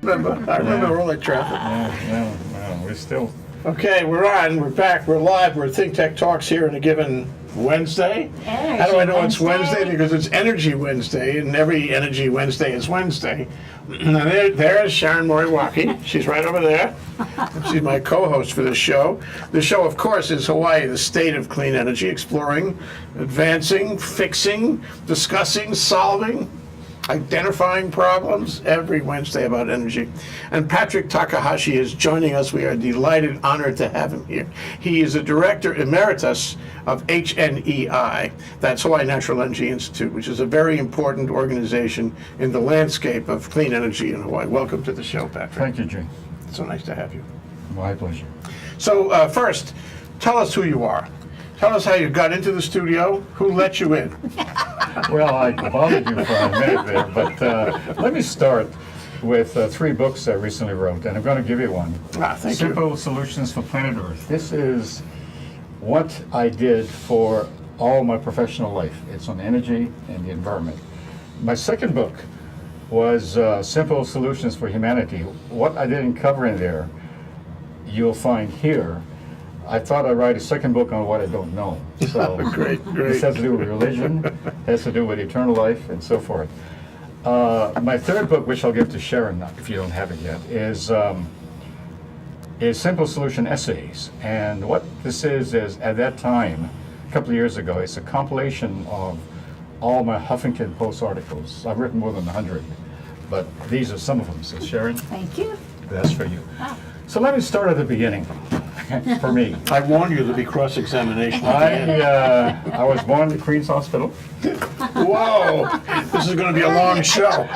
I remember all that traffic. No, we're still. Okay, we're on. We're back. We're live. We're Think Tech Talks here on a given Wednesday. How do I know it's Wednesday? Because it's Energy Wednesday, and every Energy Wednesday is Wednesday. And there's Sharon Moriwaki. She's right over there. She's my co-host for this show. The show, of course, is Hawaii, the state of clean energy, exploring, advancing, fixing, discussing, solving, identifying problems every Wednesday about energy. And Patrick Takahashi is joining us. We are delighted, honored to have him here. He is a director emeritus of HNEI, that's Hawaii Natural Energy Institute, which is a very important organization in the landscape of clean energy in Hawaii. Welcome to the show, Patrick. Thank you, Jay. It's so nice to have you. My pleasure. So first, tell us who you are. Tell us how you got into the studio, who let you in. Well, I bothered you for a minute there, but let me start with 3 books I recently wrote, and I'm going to give you one. Thank you. Simple Solutions for Planet Earth. This is what I did for all my professional life. It's on energy and the environment. My second book was Simple Solutions for Humanity. What I didn't cover in there, you'll find here. I thought I'd write a second book on what I don't know. So Great. This has to do with religion, has to do with eternal life, and so forth. My third book, which I'll give to Sharon if you don't have it yet, is Simple Solution Essays. And what this is at that time, a couple of years ago, it's a compilation of all my Huffington Post articles. I've written more than 100, but these are some of them. So Sharon, Thank you. that's for you. Wow. So let me start at the beginning, for me. I warned you there'd be cross-examination. I was born at Queens Hospital. Whoa, this is going to be a long show.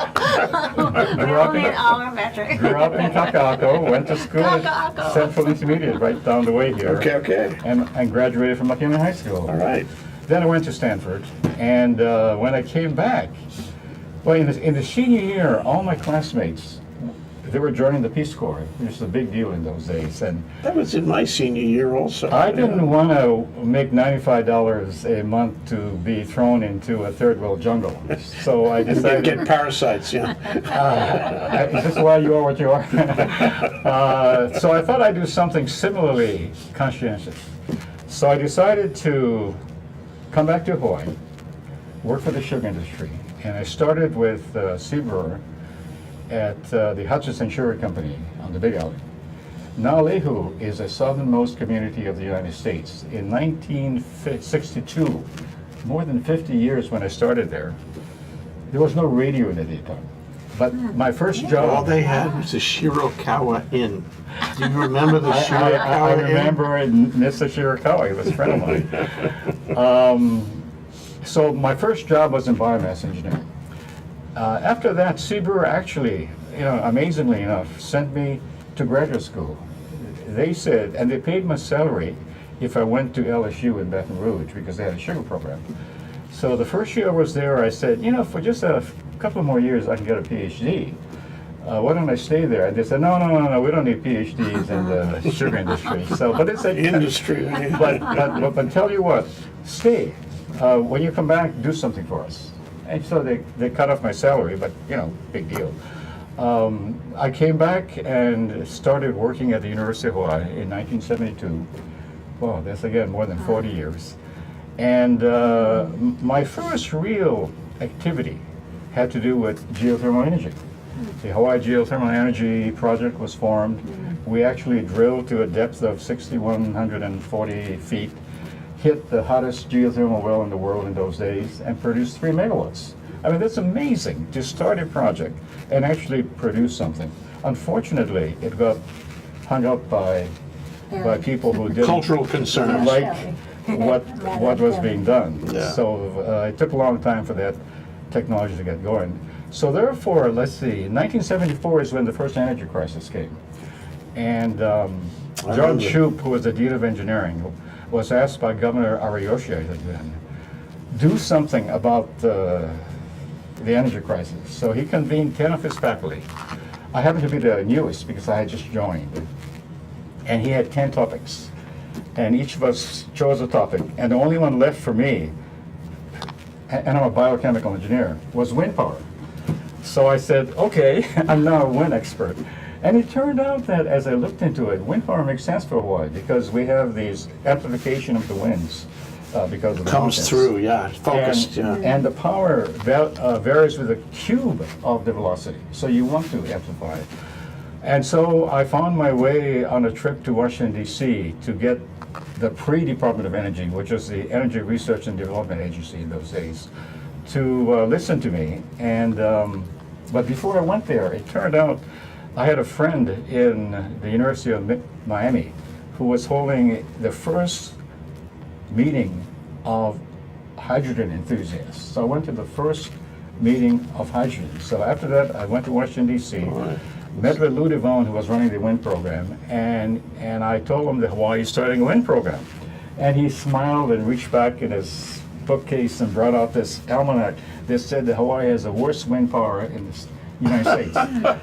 Grew up Only an hour, Patrick. Grew up in Takahashi, went to school at Takahashi. Central Intermediate right down the way here. Okay. And graduated from McKinley High School. All right. Then I went to Stanford, and when I came back, well, in the senior year, all my classmates, they were joining the Peace Corps, which was a big deal in those days. And That was in my senior year also. I didn't want to make $95 a month to be thrown into a third world jungle. So I decided... Get parasites, yeah. Is this why you are what you are? So I thought I'd do something similarly conscientious. So I decided to come back to Hawaii, work for the sugar industry. And I started with Seabrewer at the Hutchison Sugar Company on the Big Island. Naalehu is a southernmost community of the United States. In 1962, more than 50 years when I started there was no radio in the time. But my first job... All they had was the Shirokawa Inn. Do you remember the I Shirokawa Inn? remember Mr. Shirakawa, he was a friend of mine. So my first job was in biomass engineering. After that, Seabrewer actually, amazingly enough, sent me to graduate school. They said, and they paid my salary if I went to LSU in Baton Rouge because they had a sugar program. So the first year I was there, I said, for just a couple more years I can get a PhD. Why don't I stay there? And they said, no, we don't need PhDs in the sugar industry. But it's an Industry. but tell you what, stay. When you come back, do something for us. And so they cut off my salary, but big deal. I came back and started working at the University of Hawaii in 1972. Well, that's again more than 40 years. And my first real activity had to do with geothermal energy. The Hawaii Geothermal Energy Project was formed. We actually drilled to a depth of 6,140 feet, hit the hottest geothermal well in the world in those days, and produced 3 megawatts. I mean, that's amazing to start a project and actually produce something. Unfortunately, it got hung up by people who didn't Cultural concerns. like what was being done. Yeah. So it took a long time for that technology to get going. So therefore, let's see, 1974 is when the first energy crisis came. And John Shoup, who was the Dean of Engineering, was asked by Governor Ariyoshi then, do something about the energy crisis. So he convened 10 of his faculty. I happened to be the newest because I had just joined. And he had 10 topics. And each of us chose a topic. And the only one left for me, and I'm a biochemical engineer, was wind power. So I said, okay, I'm now a wind expert. And it turned out that as I looked into it, wind power makes sense for Hawaii because we have these amplification of the winds because of the Comes mountains. through, yeah, focused, And, yeah. and the power varies with the cube of the velocity, so you want to amplify it. And so I found my way on a trip to Washington, D.C. to get the pre-Department of Energy, which was the Energy Research and Development Agency in those days, to listen to me. And but before I went there, it turned out I had a friend in the University of Miami who was holding the first meeting of hydrogen enthusiasts. So I went to the first meeting of hydrogen. So after that, I went to Washington, D.C., met with Lou DeVone, who was running the wind program, and I told him that Hawaii is starting a wind program. And he smiled and reached back in his bookcase and brought out this almanac that said that Hawaii has the worst wind power in the United States.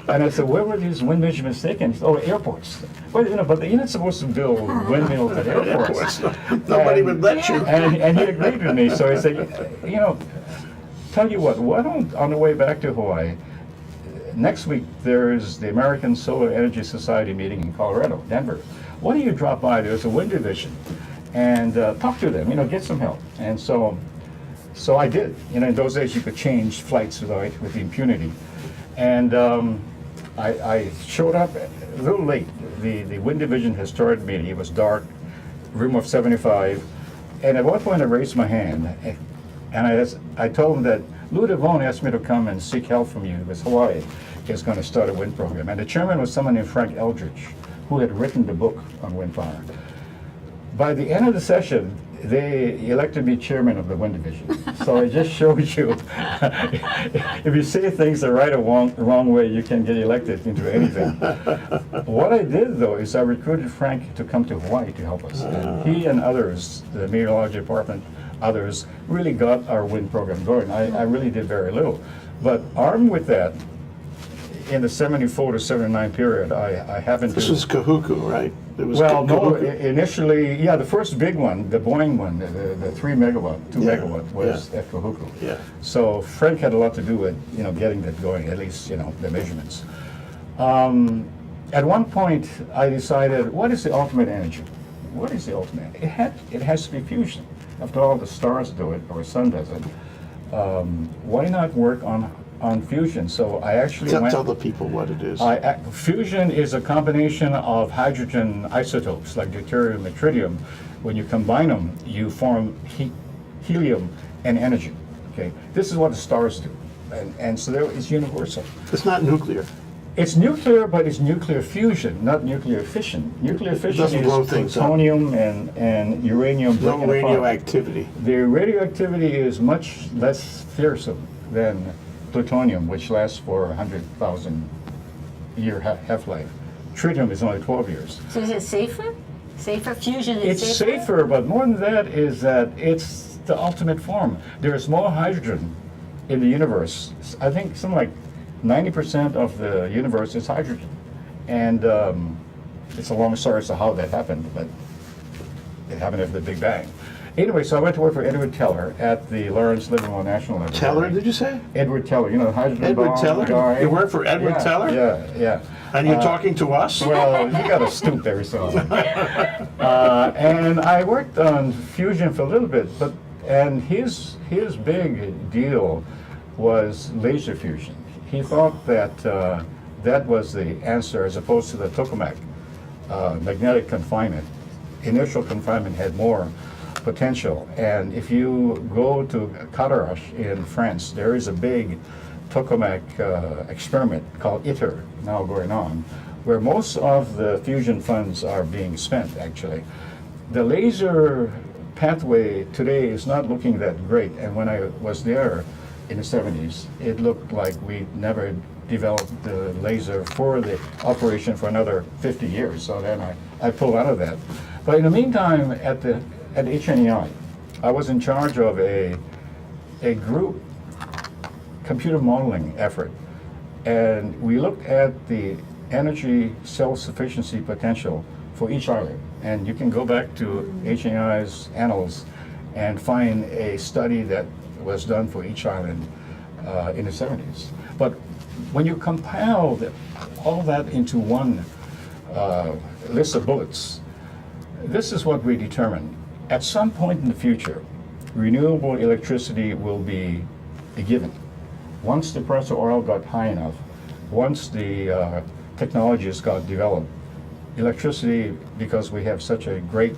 And I said, where were these wind measurements taken? He said, oh, airports. Well, but you're not supposed to build windmills at airports. Nobody would let you. And he agreed with me. So I said, tell you what, why don't, on the way back to Hawaii, next week there's the American Solar Energy Society meeting in Colorado, Denver. Why don't you drop by? There's a wind division and talk to them, get some help. And so I did. In those days you could change flights with impunity. And I showed up a little late. The wind division had started meeting. It was dark, room of 75. And at one point I raised my hand and I told him that Lou DeVone asked me to come and seek help from you because Hawaii is going to start a wind program. And the chairman was someone named Frank Eldridge, who had written the book on wind power. By the end of the session, they elected me chairman of the wind division. So I just showed you, if you say things the right or wrong way, you can get elected into anything. What I did, though, is I recruited Frank to come to Hawaii to help us. And he and others, the meteorology department, others, really got our wind program going. I really did very little. But armed with that, in the 74 to 79 period, I happened to... This was Kahuku, right? It was Well, no, Kahuku. Initially, yeah, the first big one, the Boeing one, the 3 megawatt, 2 megawatt was at Kahuku. Yeah. So Frank had a lot to do with, getting that going, at least, the measurements. At one point, I decided, what is the ultimate energy? What is the ultimate? It has to be fusion. After all, the stars do it, or the sun does it. Why not work on fusion? So I actually Tell the people what it is. Fusion is a combination of hydrogen isotopes like deuterium and tritium. When you combine them, you form helium and energy. Okay, this is what the stars do, and so it's universal. It's not nuclear. It's nuclear, but it's nuclear fusion, not nuclear fission. Nuclear fission doesn't blow is things up. plutonium and uranium. No breaking apart. radioactivity. The radioactivity is much less fearsome than plutonium, which lasts for 100,000 year half-life. Tritium is only 12 years. So is it safer? Safer? Fusion is It's safer? safer, but more than that is that it's the ultimate form. There is more hydrogen in the universe. I think something like 90% of the universe is hydrogen. And it's a long story as to how that happened, but it happened after the Big Bang. Anyway, so I went to work for Edward Teller at the Lawrence Livermore National Laboratory. Teller, did you say? Edward Teller, the hydrogen Edward bomb Teller? guy. You work for Edward Yeah, Teller? Yeah. And you're talking to us? Well, you got to stoop every so often. And I worked on fusion for a little bit, and his big deal was laser fusion. He thought that that was the answer as opposed to the tokamak, magnetic confinement. Inertial confinement had more potential. And if you go to Cadarache in France, there is a big tokamak experiment called ITER now going on, where most of the fusion funds are being spent, actually. The laser pathway today is not looking that great, and when I was there in the 70s, it looked like we never developed the laser for the operation for another 50 years, so then I pulled out of that. But in the meantime, at HNEI, I was in charge of a group computer modeling effort, and we looked at the energy self-sufficiency potential for each island. And you can go back to HNEI's annals and find a study that was done for each island in the 70s. But when you compile all that into one list of bullets, this is what we determined. At some point in the future, renewable electricity will be a given. Once the price of oil got high enough, once the technologies got developed, electricity, because we have such a great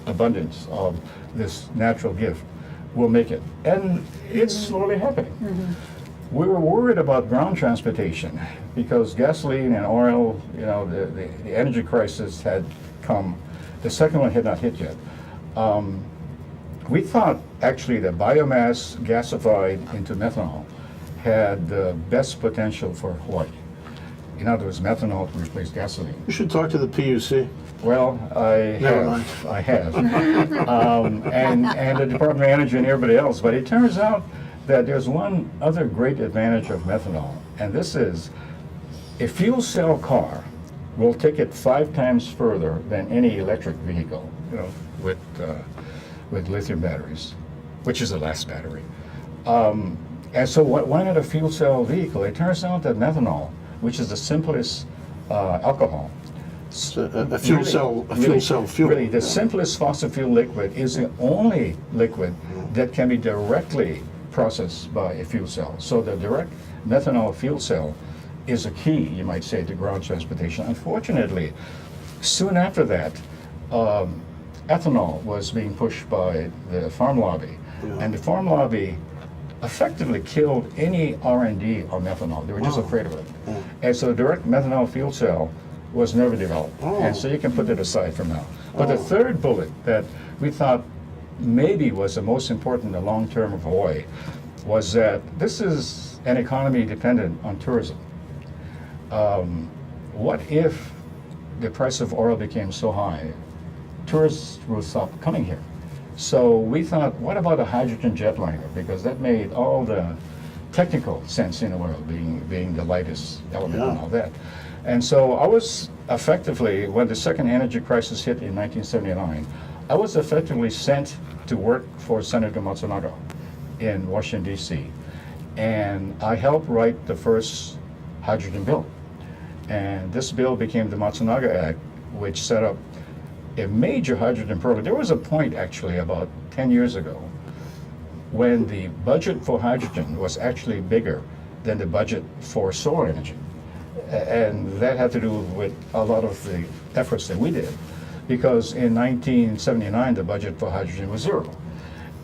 abundance of this natural gift, will make it. And it's slowly happening. We were worried about ground transportation because gasoline and oil, you know, the energy crisis had come. The second one had not hit yet. We thought actually that biomass gasified into methanol had the best potential for Hawaii. In other words, methanol to replace gasoline. You should talk to the PUC. Well, Never mind. I have, and the Department of Energy and everybody else. But it turns out that there's one other great advantage of methanol, and this is a fuel cell car will take it 5 times further than any electric vehicle, you know, with lithium batteries, which is the last battery. And so why not a fuel cell vehicle? It turns out that methanol, which is the simplest alcohol, A fuel cell fuel. Really, the simplest fossil fuel liquid is the only liquid that can be directly processed by a fuel cell. So the direct methanol fuel cell is a key, you might say, to ground transportation. Unfortunately, soon after that, ethanol was being pushed by the farm lobby, and the farm lobby effectively killed any R&D on methanol. They were just afraid of it. And so the direct methanol fuel cell was never developed. And so you can put it aside for now. But the third bullet that we thought maybe was the most important in the long term of Hawaii was that this is an economy dependent on tourism. What if the price of oil became so high, tourists will stop coming here? So we thought, what about a hydrogen jetliner? Because that made all the technical sense in the world, being the lightest element and all that. And so I was effectively, when the second energy crisis hit in 1979, I was effectively sent to work for Senator Matsunaga in Washington, D.C. And I helped write the first hydrogen bill. And this bill became the Matsunaga Act, which set up a major hydrogen program. There was a point actually about 10 years ago when the budget for hydrogen was actually bigger than the budget for solar energy. And that had to do with a lot of the efforts that we did, because in 1979 the budget for hydrogen was zero.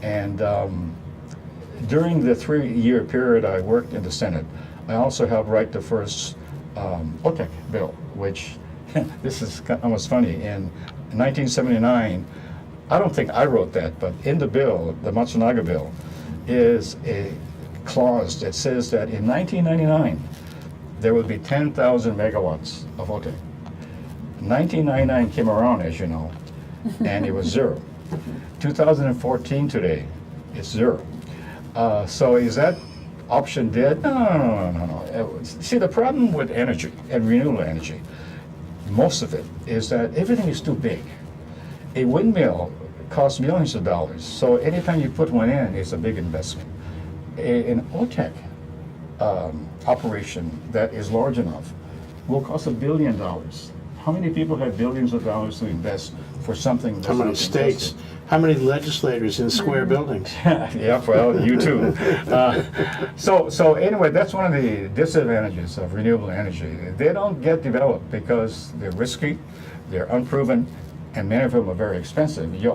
And during the 3-year period I worked in the Senate, I also helped write the first OTEC bill, which this is almost funny. In 1979, I don't think I wrote that, but in the bill, the Matsunaga bill, is a clause that says that in 1999, there would be 10,000 megawatts of OTEC. 1999 came around, as you know, and it was zero. 2014 today, it's zero. So is that option dead? No. See, the problem with energy and renewable energy, most of it, is that everything is too big. A windmill costs millions of dollars, so anytime you put one in, it's a big investment. An OTEC operation that is large enough will cost $1 billion. How many people have billions of dollars to invest for something that's How many not states? invested? How many legislators in square buildings? Yeah, well, you too. So anyway, that's one of the disadvantages of renewable energy. They don't get developed because they're risky, they're unproven, and many of them are very expensive. Your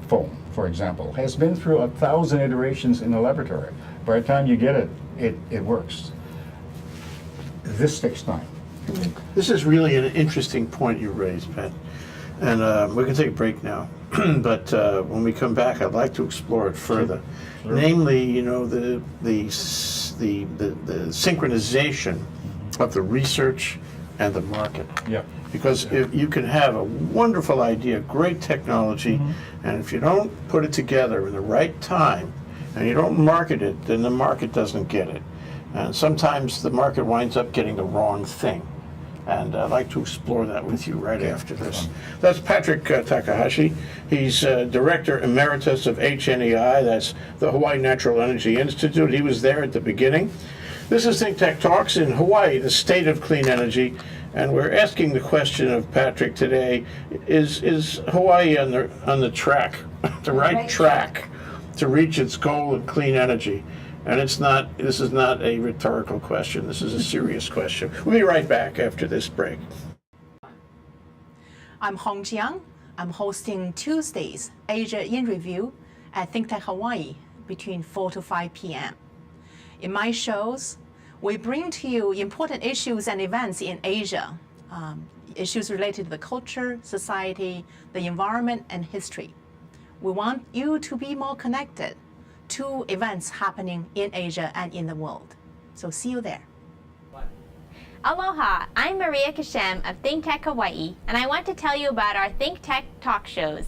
iPhone, for example, has been through 1,000 iterations in the laboratory. By the time you get it, it works. This takes time. This is really an interesting point you raised, Pat. And we can take a break now. But when we come back, I'd like to explore it further. Sure. Namely, you know, the synchronization of the research and the market. Yeah. Because if you can have a wonderful idea, great technology, and if you don't put it together in the right time, and you don't market it, then the market doesn't get it. And sometimes the market winds up getting the wrong thing. And I'd like to explore that with you right after this. That's Patrick Takahashi. He's Director Emeritus of HNEI, that's the Hawaii Natural Energy Institute. He was there at the beginning. This is Think Tech Talks in Hawaii, the state of clean energy. And we're asking the question of Patrick today, is Hawaii on the track, the right track to reach its goal of clean energy? And this is not a rhetorical question. This is a serious question. We'll be right back after this break. I'm Hong Jiang. I'm hosting Tuesdays Asia in Review at Think Tech Hawaii between 4 to 5 p.m. In my shows, we bring to you important issues and events in Asia, issues related to the culture, society, the environment, and history. We want you to be more connected to events happening in Asia and in the world. So see you there. Aloha, I'm Maria Kashem of Think Tech Hawaii, and I want to tell you about our Think Tech talk shows.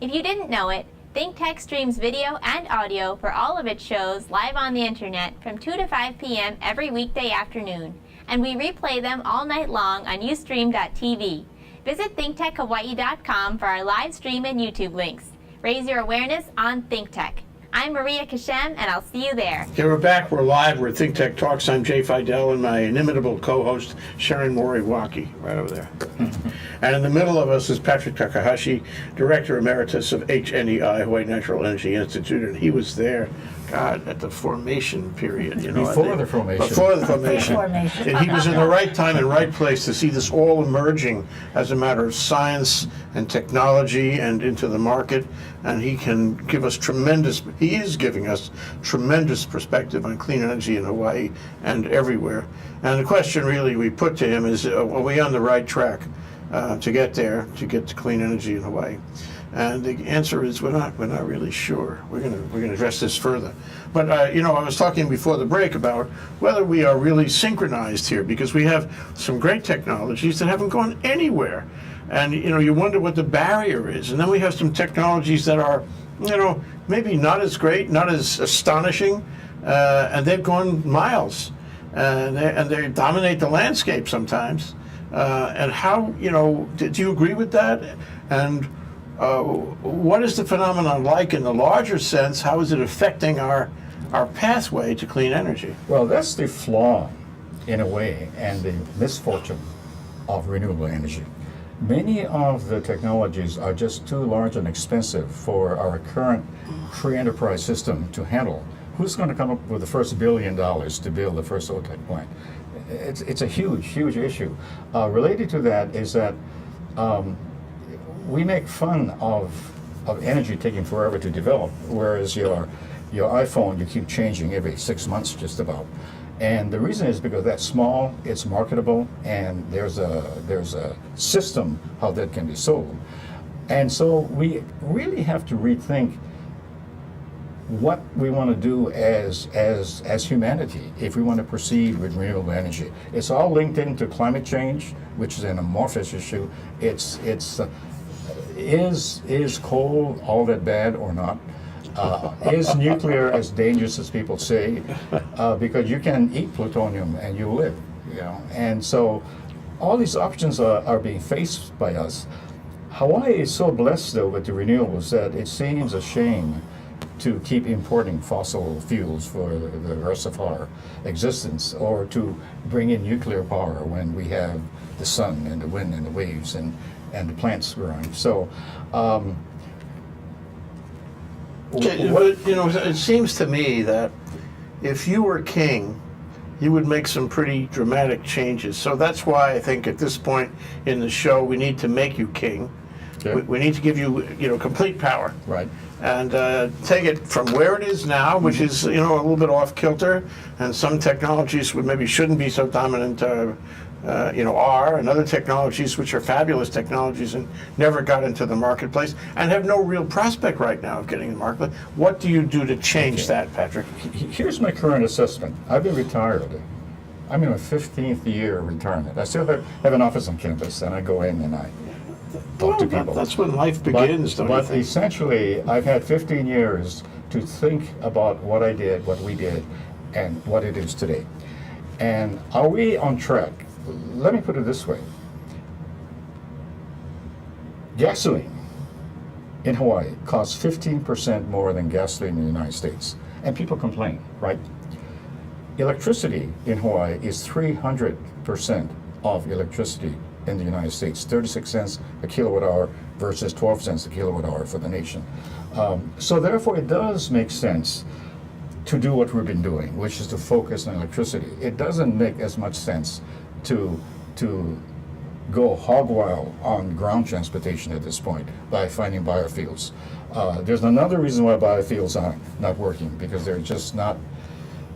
If you didn't know it, Think Tech streams video and audio for all of its shows live on the internet from 2 to 5 p.m. every weekday afternoon, and we replay them all night long on ustream.tv. Visit thinktechhawaii.com for our live stream and YouTube links. Raise your awareness on Think Tech. I'm Maria Kashem, and I'll see you there. Okay, we're back. We're live. We're Think Tech Talks. I'm Jay Fidel and my inimitable co-host, Sharon Moriwaki, right over there. And in the middle of us is Patrick Takahashi, Director Emeritus of HNEI, Hawaii Natural Energy Institute, and he was there, God, at the formation period. You know, Before the formation. Before the formation. Formation. And he was in the right time and right place to see this all emerging as a matter of science and technology and into the market. And he can give us he is giving us tremendous perspective on clean energy in Hawaii and everywhere. And the question really we put to him is, are we on the right track to get there, to get to clean energy in Hawaii? And the answer is we're not really sure. We're gonna address this further. But you know, I was talking before the break about whether we are really synchronized here, because we have some great technologies that haven't gone anywhere. And you know, you wonder what the barrier is. And then we have some technologies that are, you know, maybe not as great, not as astonishing, and they've gone miles, and they dominate the landscape sometimes. And how, you know, do you agree with that? And what is the phenomenon like in the larger sense? How is it affecting our pathway to clean energy? Well, that's the flaw, in a way, and the misfortune of renewable energy. Many of the technologies are just too large and expensive for our current free enterprise system to handle. Who's going to come up with the first $1 billion to build the first OTEC plant? It's a huge, huge issue. Related to that is that we make fun of energy taking forever to develop, whereas your iPhone you keep changing every 6 months just about. And the reason is because that's small, it's marketable, and there's a system how that can be sold. And so we really have to rethink what we want to do as humanity if we want to proceed with renewable energy. It's all linked into climate change, which is an amorphous issue. Is coal all that bad or not? Is nuclear as dangerous as people say? Because you can eat plutonium and you live, you know. And so all these options are being faced by us. Hawaii is so blessed though with the renewables that it seems a shame to keep importing fossil fuels for the rest of our existence, or to bring in nuclear power when we have the sun and the wind and the waves and the plants growing. So. But, you know, it seems to me that if you were king, you would make some pretty dramatic changes. So that's why I think at this point in the show, we need to make you king. Okay. We need to give you, you know, complete power. Right. And take it from where it is now, which is, you know, a little bit off kilter, and some technologies would maybe shouldn't be so dominant, you know, are, and other technologies which are fabulous technologies and never got into the marketplace and have no real prospect right now of getting in the marketplace. What do you do to change that, Patrick? Here's my current assessment. I've been retired. I'm in my 15th year of retirement. I still have an office on campus, and I go in and I talk to people. That's when life begins, don't you But think? essentially, I've had 15 years to think about what I did, what we did, and what it is today. And are we on track? let me put it this way. Gasoline in Hawaii costs 15% more than gasoline in the United States. And people complain, right? Electricity in Hawaii is 300% of electricity in the United States, 36 cents a kilowatt hour versus 12 cents a kilowatt hour for the nation. So therefore it does make sense to do what we've been doing, which is to focus on electricity. It doesn't make as much sense to go hog wild on ground transportation at this point by finding biofuels. There's another reason why biofuels are not working, because they're just not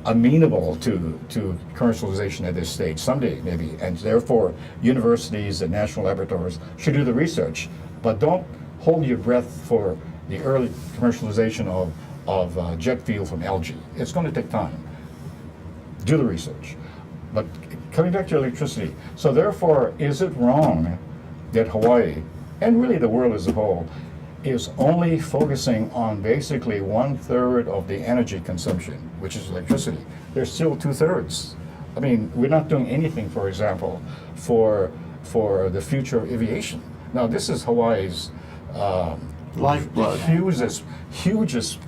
amenable to commercialization at this stage, someday maybe, and therefore universities and national laboratories should do the research, but don't hold your breath for the early commercialization of jet fuel from algae. It's going to take time. Do the research. But coming back to electricity, so therefore, is it wrong that Hawaii, and really the world as a whole, is only focusing on basically 1/3 of the energy consumption, which is electricity? There's still 2/3. I mean, we're not doing anything, for example, for the future of aviation. Now, this is Hawaii's Lifeblood. hugest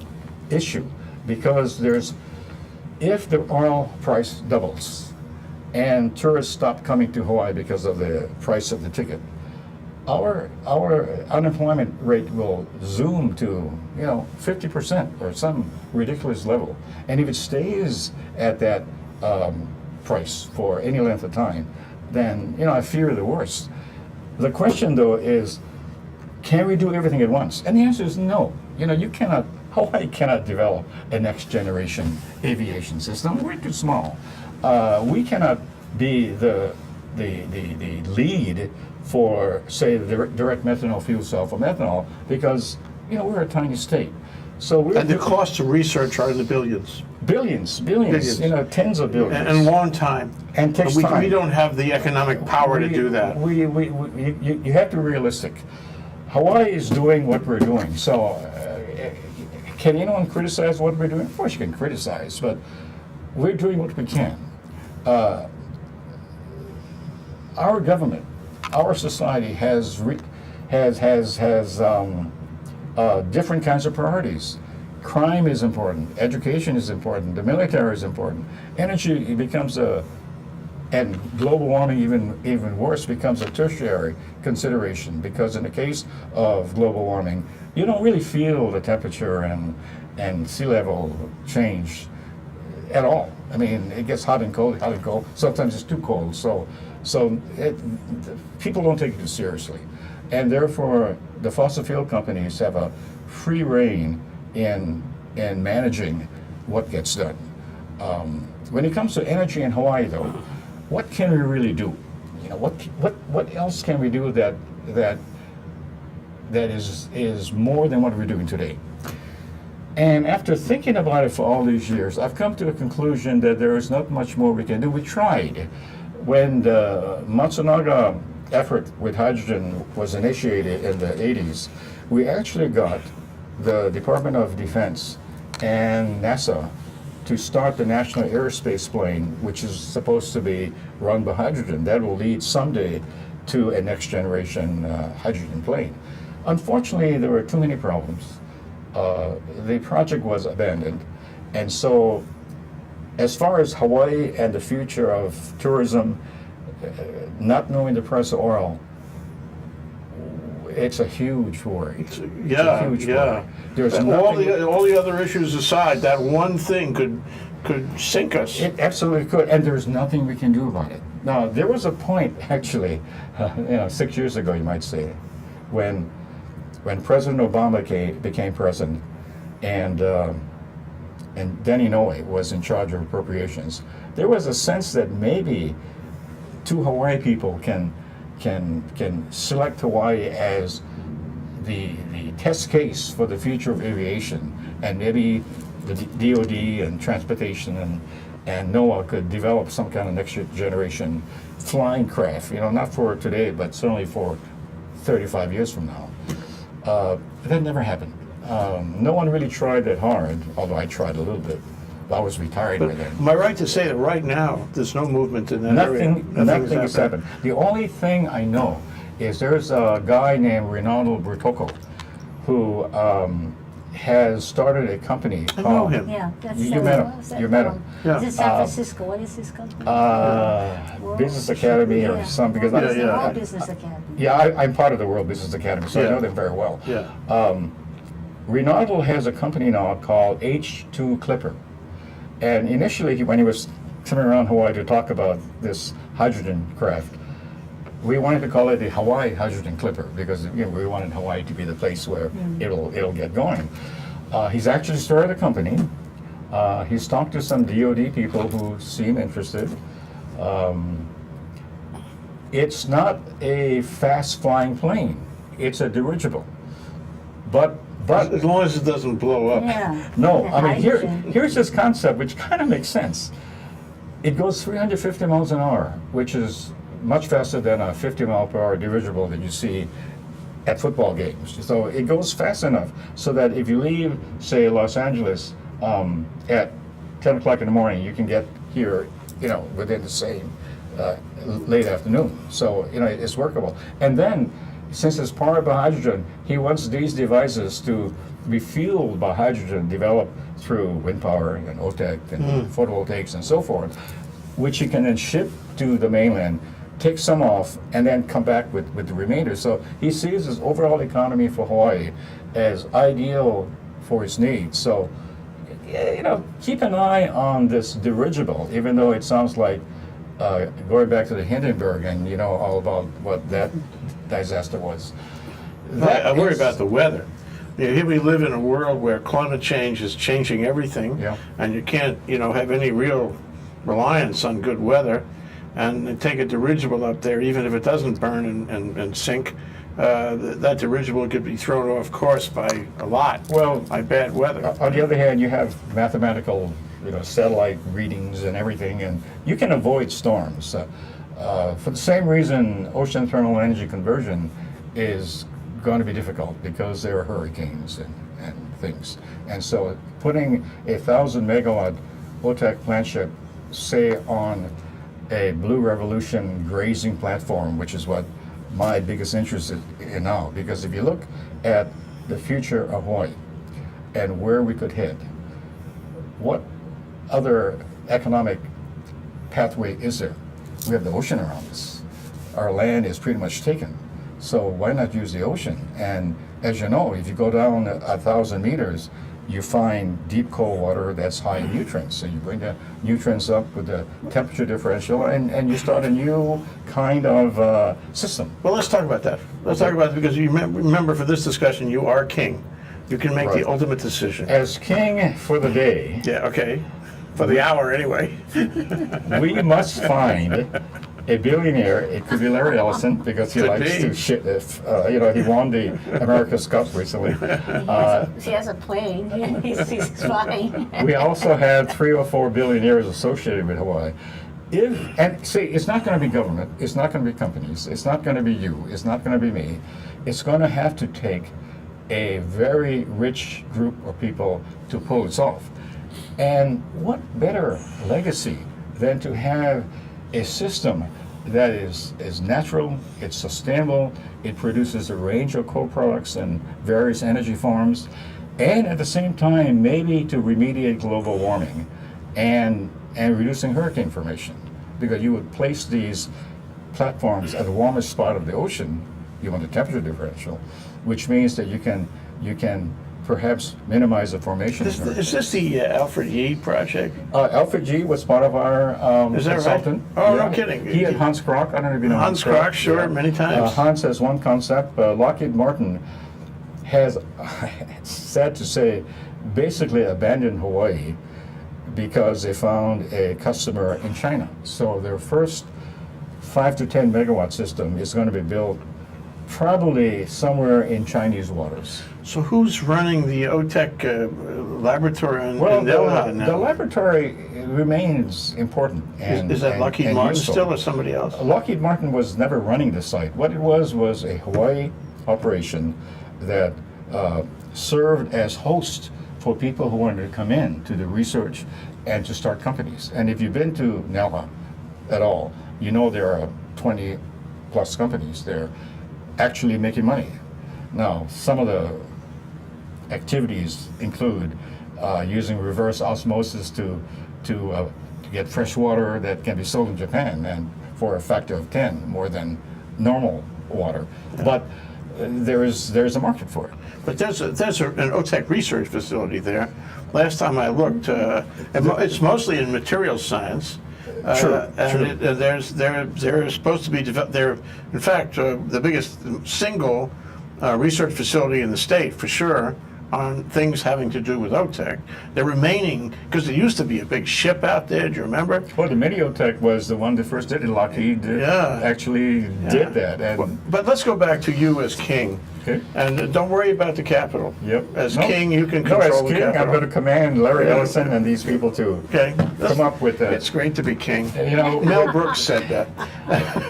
issue, because if the oil price doubles and tourists stop coming to Hawaii because of the price of the ticket, our unemployment rate will zoom to 50% or some ridiculous level. And if it stays at that price for any length of time, then I fear the worst. The question though is, can we do everything at once? And the answer is no. Hawaii cannot develop a next generation aviation system. We're too small. We cannot be the lead for, say, the direct methanol fuel cell for methanol, because we're a tiny state. So And the costs of research are in the billions. billions, tens of billions, And a long time. And takes we time. don't have the economic power to do that. You have to be realistic. Hawaii is doing what we're doing. So, can anyone criticize what we're doing? Of course, you can criticize, but we're doing what we can. Our government, our society has different kinds of priorities. Crime is important. Education is important. The military is important. Energy becomes and global warming, even worse, becomes a tertiary consideration, because in the case of global warming, you don't really feel the temperature and sea level change at all. I mean, it gets hot and cold, hot and cold. Sometimes it's too cold. So people don't take it too seriously, and therefore the fossil fuel companies have a free rein in managing what gets done. When it comes to energy in Hawaii, though, what can we really do? What else can we do that is more than what we're doing today? And after thinking about it for all these years, I've come to the conclusion that there is not much more we can do. We tried. When the Matsunaga effort with hydrogen was initiated in the 80s, we actually got the Department of Defense and NASA to start the National Aerospace Plane, which is supposed to be run by hydrogen. That will lead someday to a next generation hydrogen plane. Unfortunately, there were too many problems. The project was abandoned. And so, as far as Hawaii and the future of tourism, not knowing the price of oil, it's a huge worry. It's a huge worry. There's all the other issues aside, that one thing could sink us. It absolutely could, and there's nothing we can do about it. Now, there was a point, actually, 6 years ago, you might say, when President Obama became president, and Denny Noe was in charge of appropriations, there was a sense that maybe two Hawaii people can select Hawaii as the test case for the future of aviation, and maybe the DoD and transportation and NOAA could develop some kind of next generation flying craft, not for today, but certainly for 35 years from now. That never happened. No one really tried that hard, although I tried a little bit. I was retired by then. Am I right to say that right now, there's no movement in that area? Nothing has happened. The only thing I know is there's a guy named Rinaldo Bertocco who has started a company I know called... him. Yeah, that's You met him. You met him. Yeah. Is it San Francisco? What is his company? Business Academy or something. Because What is the yeah. World Business Academy? Yeah, I'm part of the World Business Academy, so I Yeah. know them very well. Yeah. Rinaldo has a company now called H2 Clipper. And initially, when he was coming around Hawaii to talk about this hydrogen craft, we wanted to call it the Hawaii Hydrogen Clipper because we wanted Hawaii to be the place where it'll get going. He's actually started a company. He's talked to some DoD people who seem interested. It's not a fast-flying plane. It's a dirigible. But As long as it doesn't blow up. Yeah. no, The I mean, hydrogen. here's this concept which kind of makes sense. It goes 350 miles an hour, which is much faster than a 50-mile-per-hour dirigible that you see at football games. So it goes fast enough so that if you leave, say, Los Angeles at 10 o'clock in the morning, you can get here, within the same late afternoon. So, it's workable. And then, since it's powered by hydrogen, he wants these devices to be fueled by hydrogen developed through wind power and OTEC and photovoltaics and so forth, which he can then ship to the mainland, take some off, and then come back with the remainder. So he sees his overall economy for Hawaii as ideal for its needs. So, keep an eye on this dirigible, even though it sounds like going back to the Hindenburg and all about what that disaster was. I worry about the weather. Here we live in a world where climate change is changing everything, Yeah. and you can't, have any real reliance on good weather. And take a dirigible up there, even if it doesn't burn and sink, that dirigible could be thrown off course by a lot, by bad weather. On the other hand, you have mathematical, satellite readings and everything, and you can avoid storms. For the same reason, ocean thermal energy conversion is going to be difficult because there are hurricanes and things. And so putting a 1,000 megawatt OTEC plant ship, say on a Blue Revolution grazing platform, which is what my biggest interest is in now, because if you look at the future of Hawaii and where we could head, what other economic pathway is there? We have the ocean around us. Our land is pretty much taken. So why not use the ocean? And as you know, if you go down 1,000 meters, you find deep cold water that's high in nutrients. So you bring the nutrients up with the temperature differential and you start a new kind of system. Well, let's talk about that. Let's talk about it because you remember for this discussion, you are king. You can make the Right. ultimate decision. As king for the day, Yeah, okay. For the hour, anyway. we must find a billionaire. It could be Larry Ellison because he Could likes be. to shit. He won the America's Cup recently. He has a plane. He's flying. We also have 3 or 4 billionaires associated with Hawaii. It's not going to be government. It's not going to be companies. It's not going to be you. It's not going to be me. It's going to have to take a very rich group of people to pull this off. And what better legacy than to have a system that is natural, it's sustainable, it produces a range of co-products and various energy forms, and at the same time maybe to remediate global warming and reducing hurricane formation. Because you would place these platforms at the warmest spot of the ocean, you want a temperature differential, which means that you can perhaps minimize the formation. Is this the Alfred Yee project? Alfred G was part of our Is that right? consultant. Oh, no kidding. He and Hans Kroc, I don't know if you know Hans Kroc, sure, many times. Hans has one concept. Lockheed Martin has, sad to say, basically abandoned Hawaii because they found a customer in China. So their first 5 to 10 megawatt system is going to be built probably somewhere in Chinese waters. So who's running the OTEC laboratory in Well, Delhi now? the laboratory remains important. Is that Lockheed and Martin useful. still or somebody else? Lockheed Martin was never running the site. What it was a Hawaii operation that served as host for people who wanted to come in to the research and to start companies. And if you've been to NELA at all, you know there are 20 plus companies there actually making money. Now, some of the activities include using reverse osmosis to get fresh water that can be sold in Japan, and for a factor of 10 more than normal water. But there's a market for it. But there's an OTEC research facility there. Last time I looked, it's mostly in materials science. True. They're supposed to be they're in fact the biggest single research facility in the state for sure on things having to do with OTEC. They're remaining, because there used to be a big ship out there, do you remember? Well, the Mediotech was the one that first did it. Lockheed actually did that. And but let's go back to you as king. Okay. And don't worry about the Capitol. Yep. As king, you can control as the king, Capitol. I'm going to command Larry Ellison and these people to Okay. come up with that. It's great to be king. You know, Mel Brooks said that.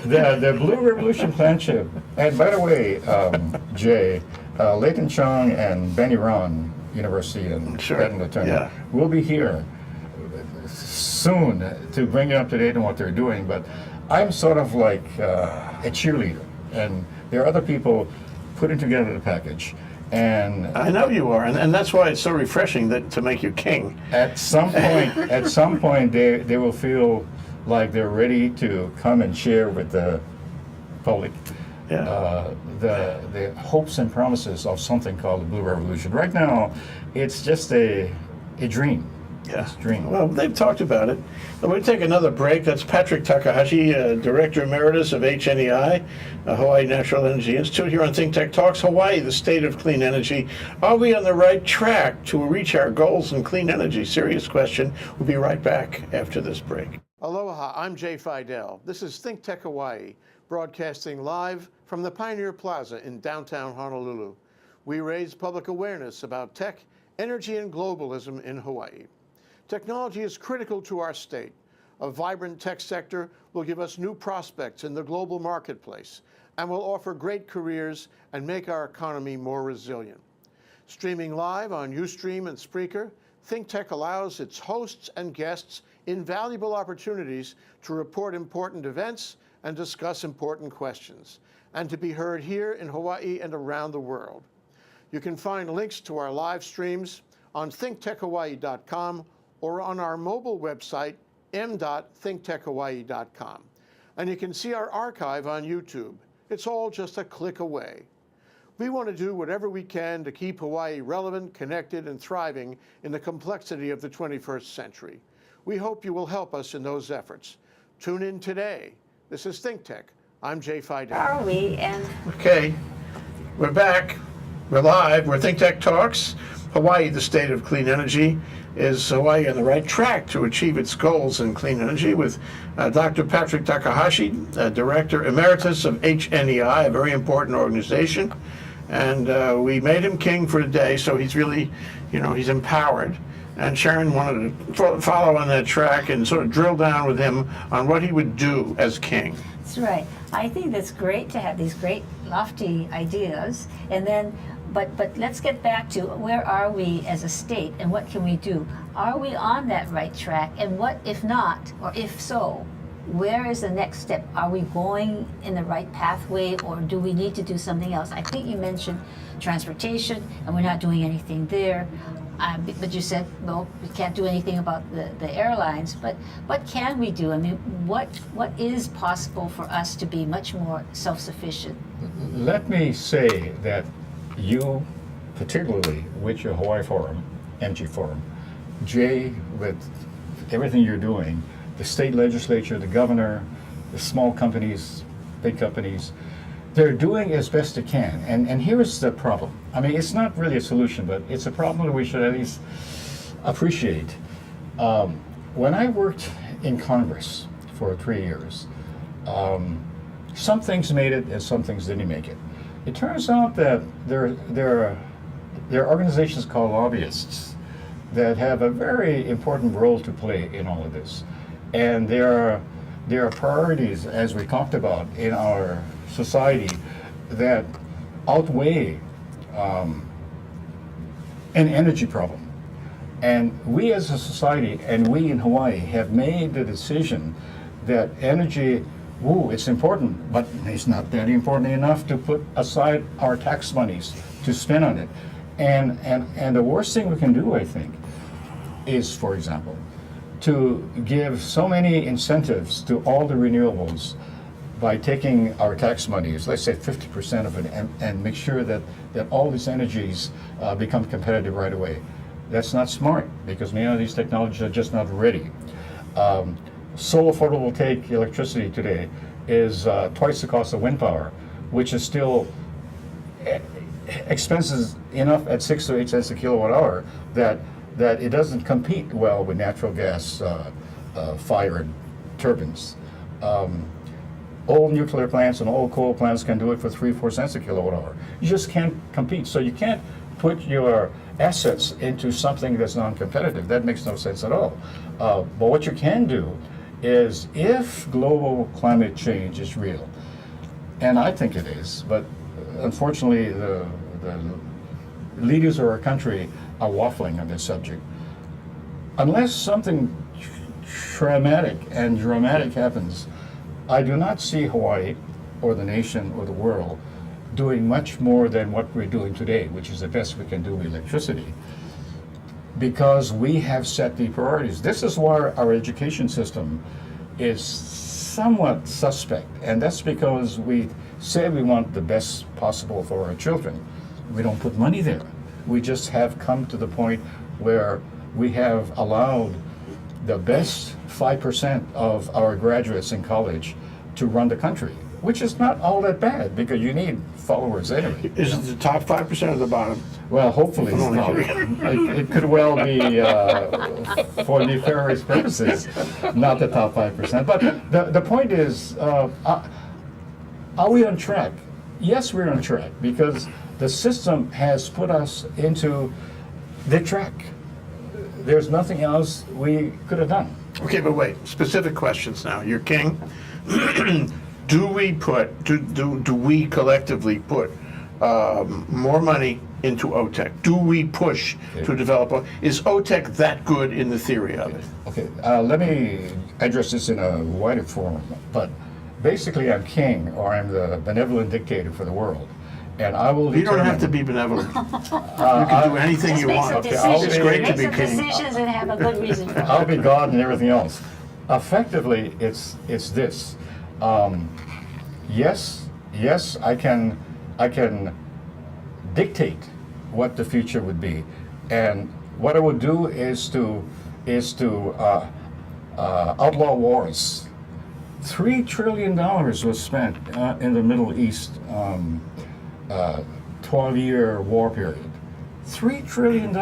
the Blue Revolution planship. And by the way, Jay, Leighton Chung and Benny Ron University and Sure. Patent Attorney Yeah. will be here soon to bring you up to date on what they're doing. But I'm sort of like a cheerleader, and there are other people putting together the package. And I know you are, and that's why it's so refreshing to make you king. at some point, they will feel like they're ready to come and share with the public the hopes and promises of something called the Blue Revolution. Right now, it's just a dream. Yeah. It's a dream. Well, they've talked about it. We'll take another break. That's Patrick Takahashi, Director Emeritus of HNEI, Hawaii Natural Energy Institute, here on Think Tech Talks. Hawaii, the state of clean energy. Are we on the right track to reach our goals in clean energy? Serious question. We'll be right back after this break. Aloha, I'm Jay Fidel. This is Think Tech Hawaii, broadcasting live from the Pioneer Plaza in downtown Honolulu. We raise public awareness about tech, energy, and globalism in Hawaii. Technology is critical to our state. A vibrant tech sector will give us new prospects in the global marketplace and will offer great careers and make our economy more resilient. Streaming live on Ustream and Spreaker, ThinkTech allows its hosts and guests invaluable opportunities to report important events and discuss important questions, and to be heard here in Hawaii and around the world. You can find links to our live streams on thinktechhawaii.com or on our mobile website, m.thinktechhawaii.com. And you can see our archive on YouTube. It's all just a click away. We want to do whatever we can to keep Hawaii relevant, connected, and thriving in the complexity of the 21st century. We hope you will help us in those efforts. Tune in today. This is Think Tech. I'm Jay Fidel. Are we? And Okay, we're back. We're live. We're Think Tech Talks. Hawaii, the state of clean energy. Is Hawaii on the right track to achieve its goals in clean energy? With Dr. Patrick Takahashi, Director Emeritus of HNEI, a very important organization. And we made him king for today, so he's really, he's empowered. And Sharon wanted to follow on that track and sort of drill down with him on what he would do as king. that's right. I think that's great to have these great lofty ideas, and then but let's get back to where are we as a state and what can we do? Are we on that right track? And what if not, or if so, where is the next step? Are we going in the right pathway, or do we need to do something else? I think you mentioned transportation, and we're not doing anything there. But you said, well, we can't do anything about the airlines, but what can we do? I mean, what is possible for us to be much more self-sufficient? Let me say that you, particularly with your Hawaii Forum, MG Forum, Jay, with everything you're doing, the state legislature, the governor, the small companies, big companies, they're doing as best they can. And here's the problem. I mean, it's not really a solution, but it's a problem that we should at least appreciate. When I worked in Congress for 3 years, some things made it and some things didn't make it. It turns out that there are organizations called lobbyists that have a very important role to play in all of this. And there are priorities, as we talked about, in our society that outweigh an energy problem. And we as a society, and we in Hawaii, have made the decision that energy, it's important, but it's not that important enough to put aside our tax monies to spend on it. And the worst thing we can do, I think, is, for example, to give so many incentives to all the renewables by taking our tax monies, let's say 50% of it, and make sure that all these energies become competitive right away. That's not smart, because many of these technologies are just not ready. Solar photovoltaic electricity today is twice the cost of wind power, which is still expenses enough at 6 to 8 cents a kilowatt hour that it doesn't compete well with natural gas fired turbines. Old nuclear plants and old coal plants can do it for 3-4 cents a kilowatt hour. You just can't compete. So you can't put your assets into something that's non-competitive. That makes no sense at all. But what you can do is, if global climate change is real, and I think it is, but unfortunately the leaders of our country are waffling on this subject. Unless something traumatic and dramatic happens, I do not see Hawaii or the nation or the world doing much more than what we're doing today, which is the best we can do with electricity, because we have set the priorities. This is why our education system is somewhat suspect, and that's because we say we want the best possible for our children. We don't put money there. We just have come to the point where we have allowed the best 5% of our graduates in college to run the country, which is not all that bad, because you need followers anyway. Is it the top 5% or the bottom? Well, hopefully it's not. It could well be for nefarious purposes, not the top 5%. But the point is, are we on track? Yes, we're on track, because the system has put us into the track. There's nothing else we could have done. Okay, but wait, specific questions now. You're king. Do we collectively put more money into OTEC? Do we push to develop? Is OTEC that good in the theory of it? Okay, let me address this in a wider forum. But basically, I'm king, or I'm the benevolent dictator for the world. And I will You don't have to determine- be benevolent. You can do anything you Make want. some Okay, I'll decisions, be- It's great to make be some king. decisions and have a good reason for it. I'll be God and everything else. Effectively, it's this. Yes, I can dictate what the future would be, and what I would do is to outlaw wars. $3 trillion was spent in the Middle East 12-year war period. $3 trillion.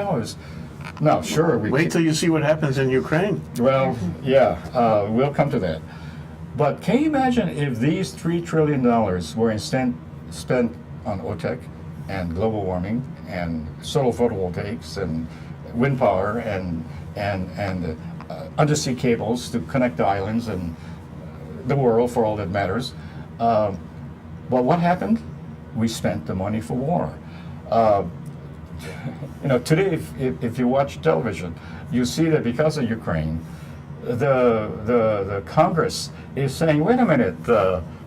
Now, sure, we Wait till you see what happens in Ukraine. well, yeah, we'll come to that. But can you imagine if these $3 trillion were instead spent on OTEC and global warming and solar photovoltaics and wind power and undersea cables to connect the islands and the world, for all that matters? Well, what happened? We spent the money for war. Today, if you watch television, you see that because of Ukraine, the Congress is saying, wait a minute,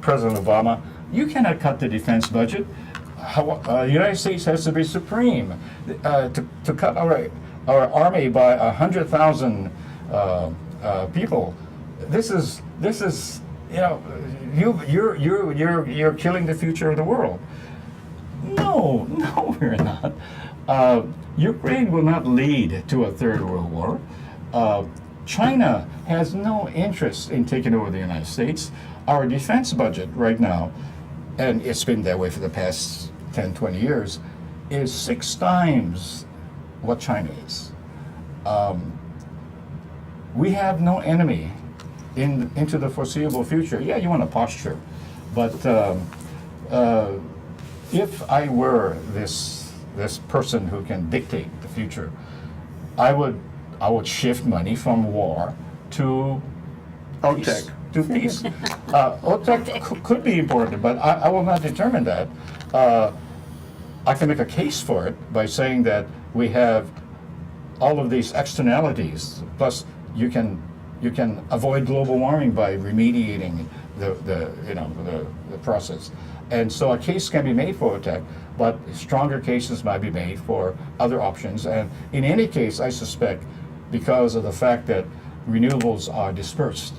President Obama, you cannot cut the defense budget. The United States has to be supreme to cut our army by 100,000 people. This is you're killing the future of the world. No, we're not. Ukraine will not lead to a third world war. China has no interest in taking over the United States. Our defense budget right now, and it's been that way for the past 10, 20 years, is 6 times what China is. We have no enemy into the foreseeable future. Yeah, you want to posture, but if I were this person who can dictate the future, I would shift money from war to OTEC. to peace. OTEC could be important, but I will not determine that. I can make a case for it by saying that we have all of these externalities. Plus, you can avoid global warming by remediating the process. And so a case can be made for OTEC, but stronger cases might be made for other options. And in any case, I suspect, because of the fact that renewables are dispersed,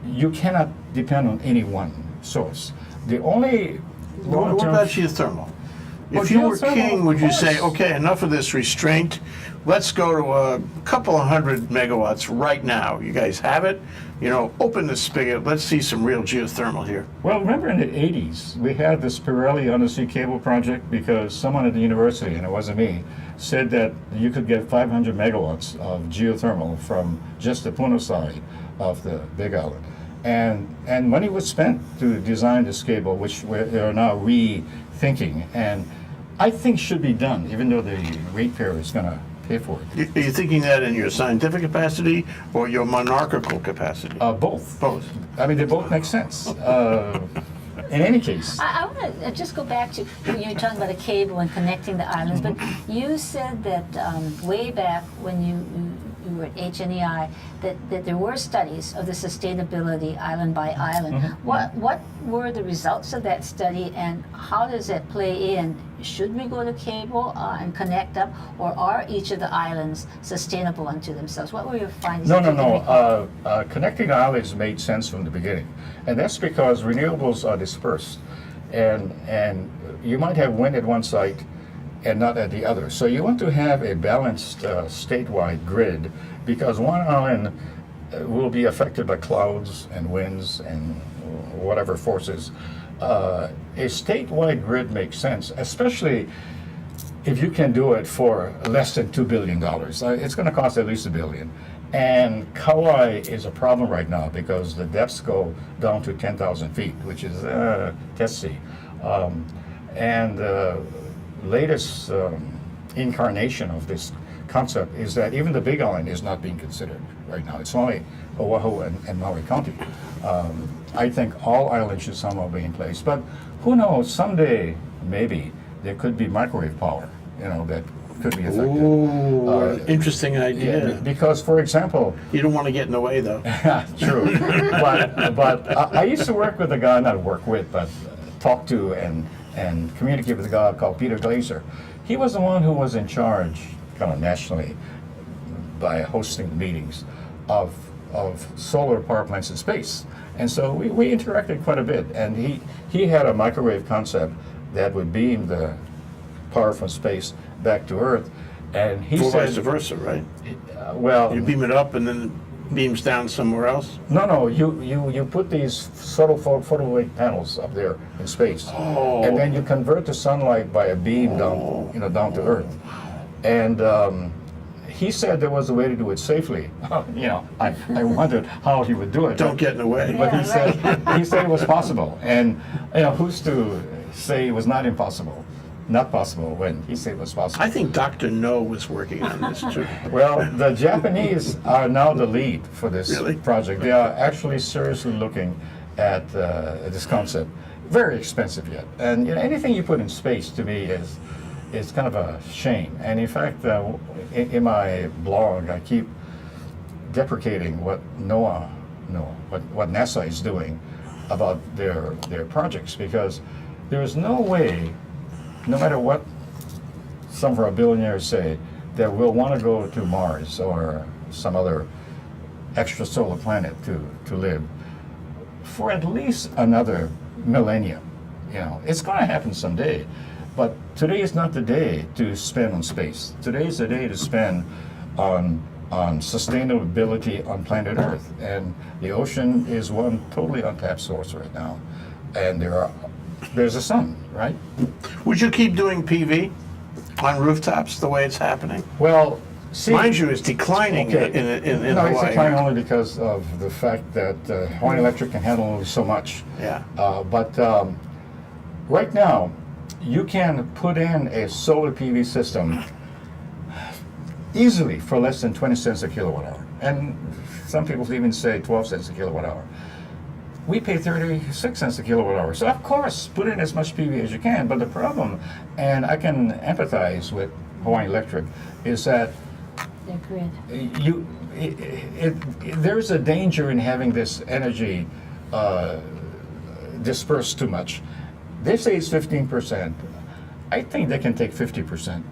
you cannot depend on any one source. The only What long-term about geothermal? Well, If you were geothermal, king, of would you say, course. okay, enough of this restraint, let's go to a couple of hundred megawatts right now? You guys have it? Open the spigot, let's see some real geothermal here. Well, remember in the 80s, we had this Pirelli undersea cable project because someone at the university, and it wasn't me, said that you could get 500 megawatts of geothermal from just the Puno side of the Big Island. And money was spent to design this cable, which they are now rethinking, and I think should be done, even though the ratepayer is going to pay for it. Are you thinking that in your scientific capacity or your monarchical capacity? Both. Both. I mean, they both make sense. In any case. I want to just go back to, you were talking about a cable and connecting the islands, but you said that way back when you were at HNEI, that there were studies of the sustainability island by island. What were the results of that study, and how does that play in? Should we go to cable and connect up, or are each of the islands sustainable unto themselves? What were your findings? No. Connecting the islands made sense from the beginning, and that's because renewables are dispersed, and you might have wind at one site and not at the other. So you want to have a balanced statewide grid, because one island will be affected by clouds and winds and whatever forces. A statewide grid makes sense, especially if you can do it for less than $2 billion. It's going to cost at least $1 billion. And Kauai is a problem right now because the depths go down to 10,000 feet, which is test sea. Latest incarnation of this concept is that even the Big Island is not being considered right now. It's only Oahu and Maui County. I think all islands should somehow be in place. But who knows, someday, maybe, there could be microwave power, that could be effective. Ooh, interesting idea. Because, for example... You don't want to get in the way, though. True. but I used to work with a guy, not work with, but talk to and communicate with a guy called Peter Glazer. He was the one who was in charge, kind of nationally, by hosting meetings of solar power plants in space. And so we interacted quite a bit. And he had a microwave concept that would beam the power from space back to Earth. And he Or said... vice versa, right? Well... You beam it up and then it beams down somewhere else? No, you put these subtle photovoltaic panels up there in space, and then you convert the sunlight by a beam down to Earth. And he said there was a way to do it safely. I wondered how he would do it. Don't get in the way. But he said it was possible, and who's to say it was not possible when he said it was possible. I think Dr. No was working on this, too. Well, the Japanese are now the lead for this Really? project. They are actually seriously looking at this concept. Very expensive yet. And anything you put in space, to me, is kind of a shame. And in fact, in my blog, I keep deprecating what what NASA is doing about their projects, because there is no way, no matter what some of our billionaires say, that we'll want to go to Mars or some other extrasolar planet to live for at least another millennium. It's going to happen someday, but today is not the day to spend on space. Today is the day to spend on sustainability on planet Earth, and the ocean is one totally untapped source right now, and there's a sun, right? Would you keep doing PV on rooftops the way it's happening? Well, see, Mind you, it's declining okay. in No, it's Hawaii. declining only because of the fact that Hawaiian Electric can handle so much. Yeah. But right now, you can put in a solar PV system easily for less than 20 cents a kilowatt hour. And some people even say 12 cents a kilowatt hour. We pay 36 cents a kilowatt hour. So of course, put in as much PV as you can. But the problem, and I can empathize with Hawaiian Electric, is that Their grid. There's a danger in having this energy dispersed too much. They say it's 15%. I think they can take 50%,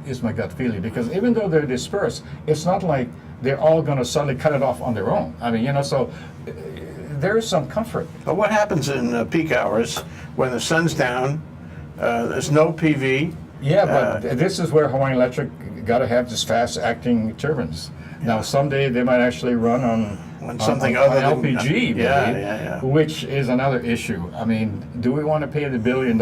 is my gut feeling, because even though they're dispersed, it's not like they're all going to suddenly cut it off on their own. I mean, so there's some comfort. But what happens in peak hours when the sun's down, there's no PV? Yeah, but this is where Hawaiian Electric got to have this fast-acting turbines. Now, someday they might actually run on something on other than LPG, maybe, yeah. which is another issue. I mean, do we want to pay the $1 billion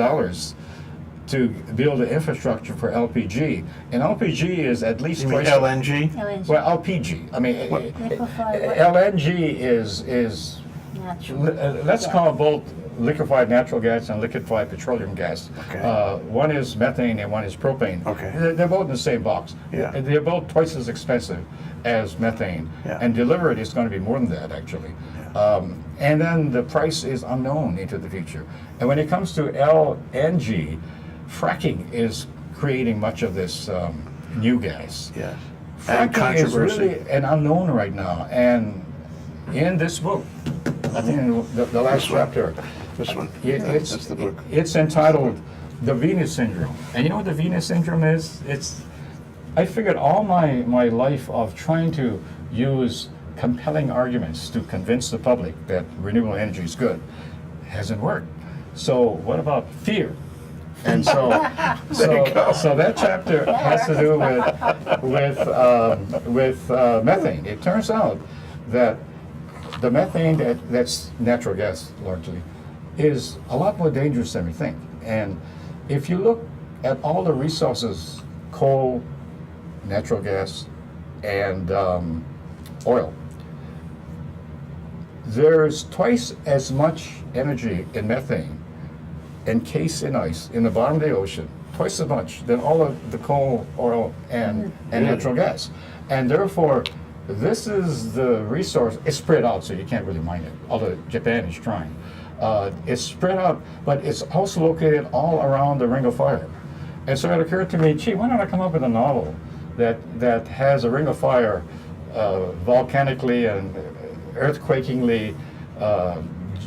to build the infrastructure for LPG? And LPG is at least You mean twice. LNG? LNG. Well, LPG. I mean, Liquefied what? LNG is Natural. let's call both liquefied natural gas and liquefied petroleum gas. Okay. One is methane and one is propane. Okay. They're both in the same box. Yeah. They're both twice as expensive as methane. Yeah. And delivered is going to be more than that, actually. And then the price is unknown into the future. And when it comes to LNG, fracking is creating much of this new gas. Yeah. And Fracking is controversy. really an unknown right now. And in this book, I think in the last chapter, This one. that's the book. It's entitled The Venus Syndrome. And you know what the Venus Syndrome is? I figured all my life of trying to use compelling arguments to convince the public that renewable energy is good hasn't worked. So what about fear? And so that chapter has to do with methane. It turns out that the methane that's natural gas largely is a lot more dangerous than we think. And if you look at all the resources, coal, natural gas, and oil, there's twice as much energy in methane encased in ice in the bottom of the ocean, twice as much than all of the coal, oil, and natural gas. And therefore, this is the resource. It's spread out, so you can't really mine it, although Japan is trying. It's spread out, but it's also located all around the Ring of Fire. And so it occurred to me, gee, why don't I come up with a novel that has a Ring of Fire volcanically and earthquakingly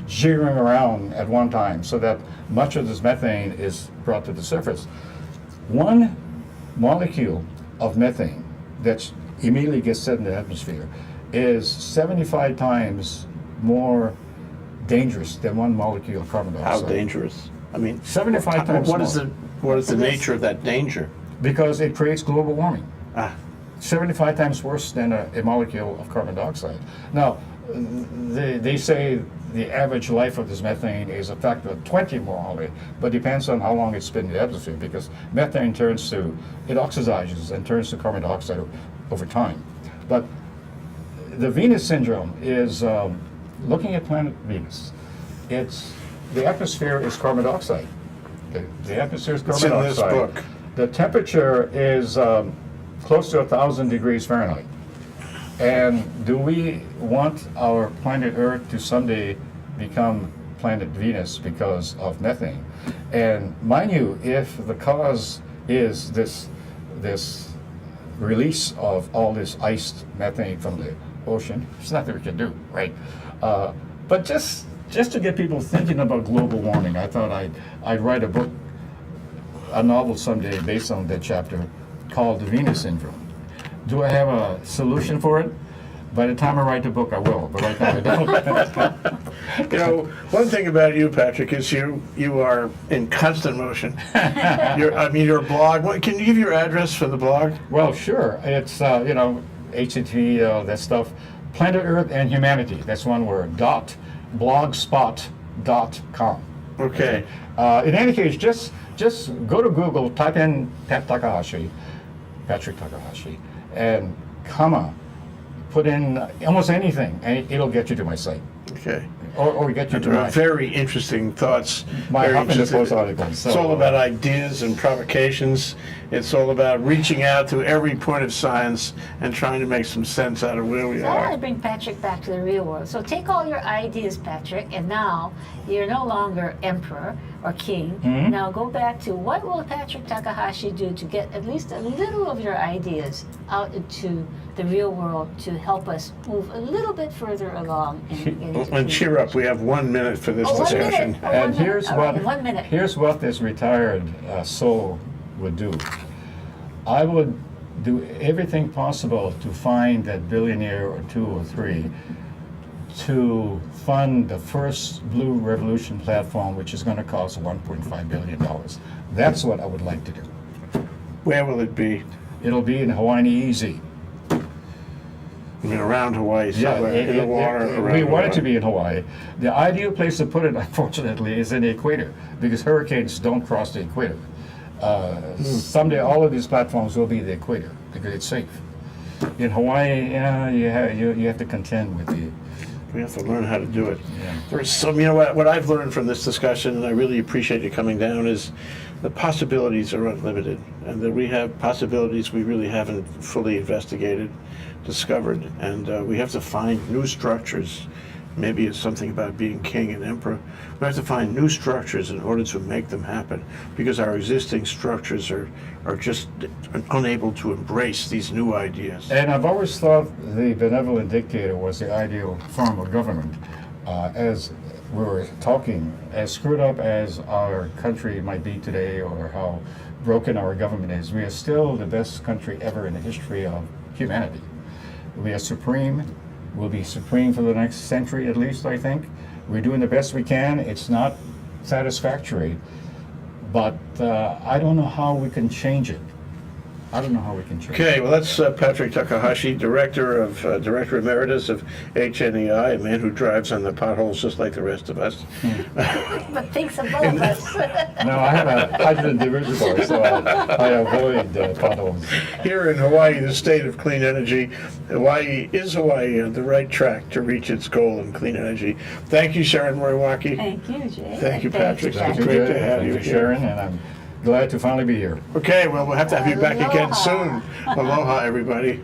jiggering around at one time, so that much of this methane is brought to the surface. One molecule of methane that immediately gets set in the atmosphere is 75 times more dangerous than one molecule of carbon How dioxide. dangerous? I mean, 75 times what is more. what is the nature of that danger? Because it creates global warming. Ah, 75 times worse than a molecule of carbon dioxide. Now, they say the average life of this methane is a factor of 20 more only, but depends on how long it's been in the atmosphere, because methane it oxidizes and turns to carbon dioxide over time. But the Venus syndrome is looking at planet Venus. The atmosphere is carbon dioxide. The atmosphere is carbon It's in this dioxide. book. The temperature is close to 1,000 degrees Fahrenheit. And do we want our planet Earth to someday become planet Venus because of methane? And mind you, if the cause is this release of all this iced methane from the ocean, there's nothing we can do, right? But just to get people thinking about global warming, I thought I'd write a novel someday based on that chapter called The Venus Syndrome. Do I have a solution for it? By the time I write the book, I will, but right now I don't. you know, one thing about you, Patrick, is you are in constant motion. Your blog. Can you give your address for the blog? Well, sure. It's HTTP, that stuff. Planet Earth and Humanity. That's one word. .blogspot.com. Okay. In any case, just go to Google, type in Takahashi, Patrick Takahashi, and put in almost anything, and it'll get you to my site. Okay. Or get you to my Very interesting thoughts. My very Huffington interesting. Post article. It's all about ideas and provocations. It's all about reaching out to every point of science and trying to make some sense out of where we So I want to are. bring Patrick back to the real world. So take all your ideas, Patrick, and now you're no longer emperor or king. Mhm. Now go back to what will Patrick Takahashi do to get at least a little of your ideas out into the real world to help us move a little bit further along And cheer up, we have 1 minute for this Oh, 1 discussion. minute. Oh, And 1 minute. here's All right, what 1 minute. here's what this retired soul would do. I would do everything possible to find that billionaire or two or three to fund the first Blue Revolution platform, which is going to cost $1.5 billion. That's what I would like to do. Where will it be? It'll be in Hawaii Easy. I mean, around Hawaii, somewhere in the water around we want it to Hawaii. be in Hawaii. The ideal place to put it, unfortunately, is in the equator, because hurricanes don't cross the equator. Someday, all of these platforms will be the equator because it's safe. In Hawaii, you have to contend with the. We have to learn how to do it. Yeah. There's some, you know what I've learned from this discussion, and I really appreciate you coming down, is the possibilities are unlimited, and that we have possibilities we really haven't fully investigated, discovered, and we have to find new structures. Maybe it's something about being king and emperor. We have to find new structures in order to make them happen, because our existing structures are just unable to embrace these new ideas. And I've always thought the benevolent dictator was the ideal form of government. As we were talking, as screwed up as our country might be today, or how broken our government is, we are still the best country ever in the history of humanity. We are supreme. We'll be supreme for the next century at least, I think. We're doing the best we can. It's not satisfactory, but I don't know how we can change it. I don't know how we can change it. Okay, well, that's Patrick Takahashi, Director Emeritus of HNEI, a man who drives on the potholes just like the rest of us. But thinks of both of us. No, I have a hydrogen dirigible, so I avoid potholes. Here in Hawaii, the state of clean energy, is Hawaii on the right track to reach its goal in clean energy? Thank you, Sharon Moriwaki. Thank you, Jay. Thank you, Thanks, Patrick. Jack. It's great to have Thank you you, here. Sharon, and I'm glad to finally be here. Okay, well, we'll have to have you back again Aloha. soon. Aloha, everybody.